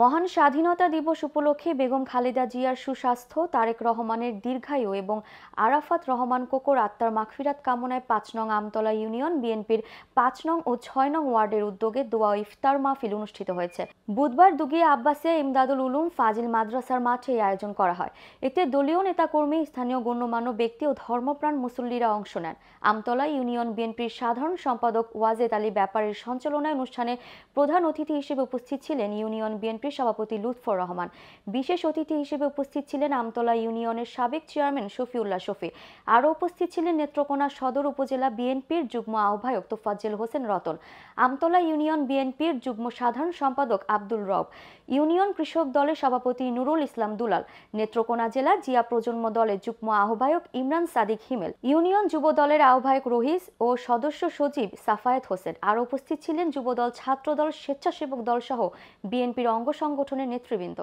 মহান স্বাধীনতা দিবস উপলক্ষে বেগম খালেদা জিয়ার সুস্বাস্থ্য, তারেক রহমানের দীর্ঘায়ু এবং আরাফাত রহমান কোকোর আত্মার মাগফিরাত কামনায় ৫ নং আমতলা ইউনিয়ন বিএনপির ৫ নং ও ৬ নং ওয়ার্ডের উদ্যোগে দোয়া ও ইফতার মাহফিল অনুষ্ঠিত হয়েছে। বুধবার দুগিয়া আব্বাসিয়া ইমদাদুল উলুম ফাজিল মাদ্রাসার মাঠে এই আয়োজন করা হয়। এতে দলীয় নেতাকর্মী, স্থানীয় গণ্যমান্য ব্যক্তি ও ধর্মপ্রাণ মুসল্লিরা অংশ নেন। আমতলা ইউনিয়ন বিএনপির সাধারণ সম্পাদক ওয়াজেদ আলী ব্যাপারীর সঞ্চালনায় অনুষ্ঠানে প্রধান অতিথি হিসেবে উপস্থিত ছিলেন ইউনিয়ন বিএনপির সভাপতি লুৎফর রহমান। বিশেষ অতিথি হিসেবে উপস্থিত ছিলেন আমতলা ইউনিয়নের সাবেক চেয়ারম্যান শফিউল্লাহ শফি। আরও উপস্থিত ছিলেন নেত্রকোনা সদর উপজেলা বিএনপির যুগ্ম আহ্বায়ক তোফাজ্জল হোসেন রতন, আমতলা ইউনিয়ন বিএনপির যুগ্ম সাধারণ সম্পাদক আব্দুল রব, ইউনিয়ন কৃষক দলের সভাপতি নুরুল ইসলাম দুলাল, নেত্রকোনা জেলা জিয়া প্রজন্ম দলের যুগ্ম আহ্বায়ক ইমরান সাদিক হিমেল, ইউনিয়ন যুব দলের আহ্বায়ক রহিস ও সদস্য সচিব সাফায়েত হোসেন। আরও উপস্থিত ছিলেন যুবদল, ছাত্রদল, স্বেচ্ছাসেবক দল সহ বিএনপির অঙ্গ সংগঠনের নেতৃবৃন্দ।